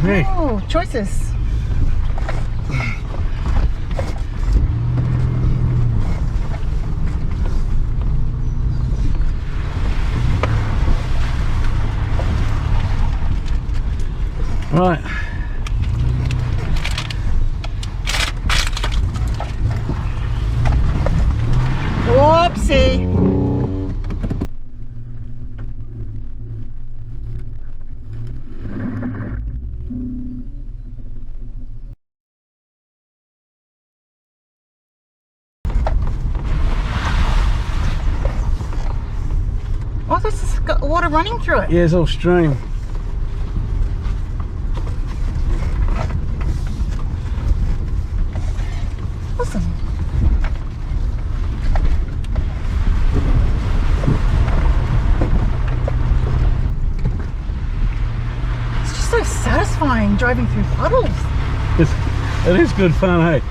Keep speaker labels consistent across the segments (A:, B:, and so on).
A: Hey.
B: Oh, choices.
A: Right.
B: Whoopsie. Oh, this has got water running through it.
A: Yeah, it's all stream.
B: Awesome. It's just so satisfying driving through puddles.
A: It is good fun, hey?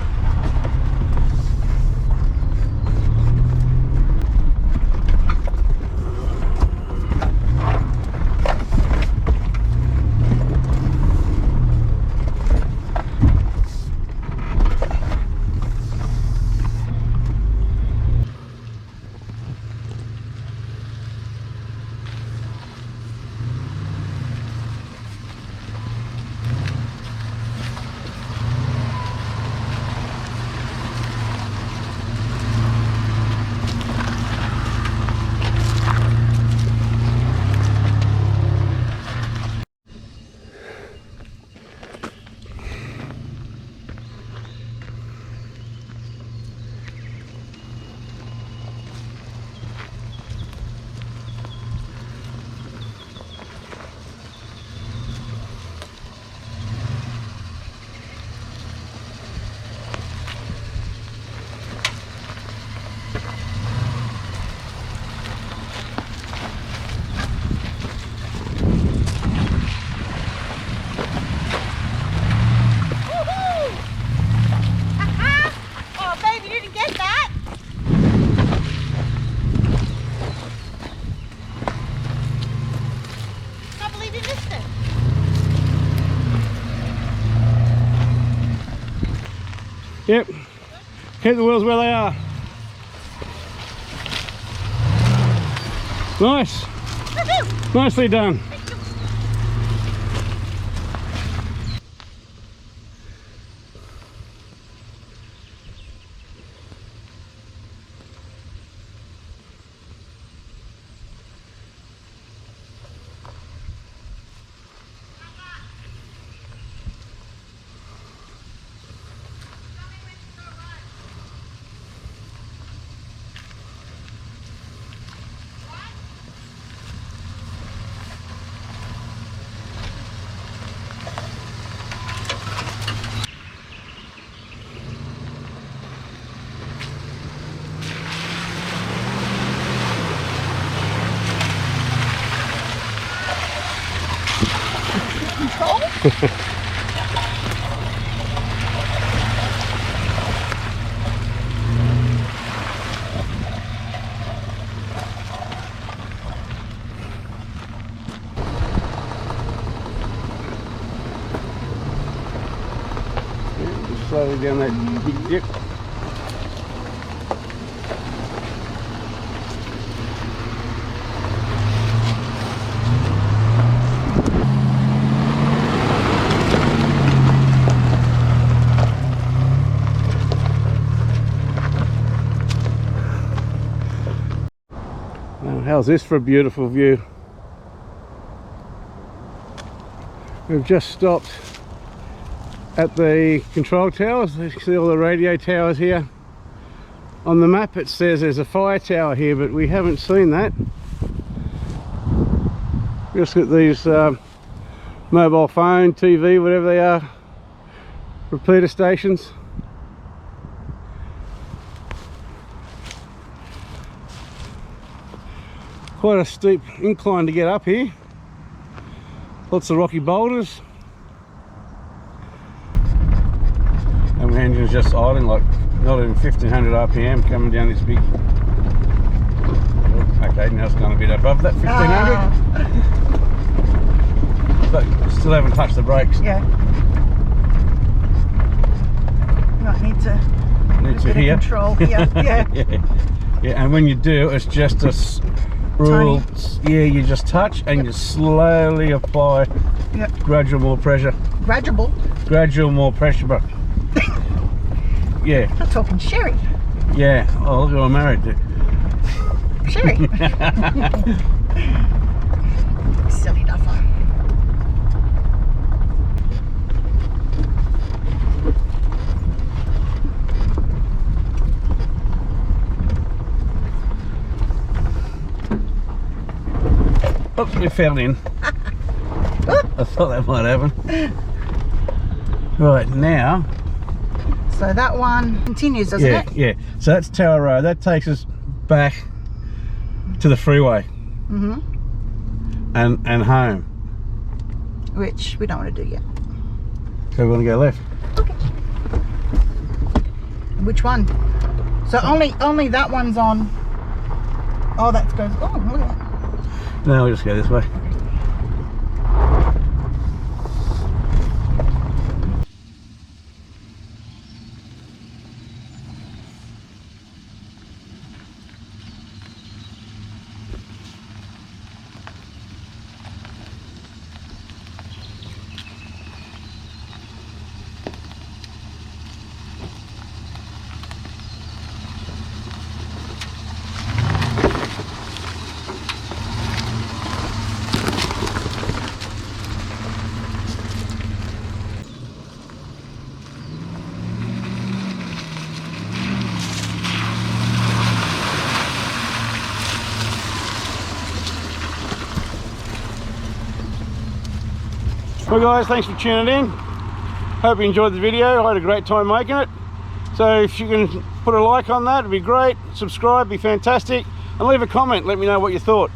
B: Oh, baby, you didn't get that. Can't believe you missed it.
A: Yep. Keep the wheels where they are. Nice. Nicely done. Just slowly down that big dip. Now, how's this for a beautiful view? We've just stopped at the control towers. You can see all the radio towers here. On the map it says there's a fire tower here, but we haven't seen that. Just got these mobile phone, TV, whatever they are, repeater stations. Quite a steep incline to get up here. Lots of rocky boulders. And the engine's just idling, like not even 1500 RPM coming down this big. Okay, now it's going a bit above that 1500. but still haven't touched the brakes.
B: Yeah. You might need to
A: Here.
B: control. Yeah, yeah.
A: Yeah, and when you do, it's just a rule. Yeah, you just touch and you slowly apply gradual more pressure.
B: Gradual?
A: Gradual more pressure, but yeah.
B: I'm talking Cherie.
A: Yeah, oh look who I'm married to.
B: Cherie. Silly duffer.
A: Oops, we fell in. I thought that might happen. Right, now.
B: So that one continues, doesn't it?
A: Yeah. So that's Tower Road. That takes us back to the freeway.
B: Mm-hmm.
A: And home.
B: Which we don't want to do yet.
A: So we're going to go left.
B: Okay. Which one? So only that one's on. Oh, that goes. Oh, look at that.
A: No, we'll just go this way. Well guys, thanks for tuning in. Hope you enjoyed the video. I had a great time making it. So if you can put a like on that, it'd be great. Subscribe, be fantastic. And leave a comment, let me know what you thought.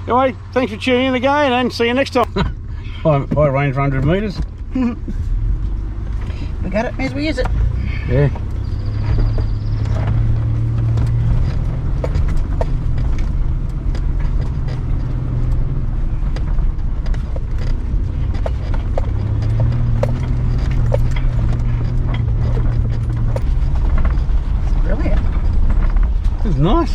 A: Anyway, thanks for tuning in again and see you next time. I range for 100 metres.
B: We got it, may as well use it.
A: Yeah.
B: Brilliant.
A: This is nice.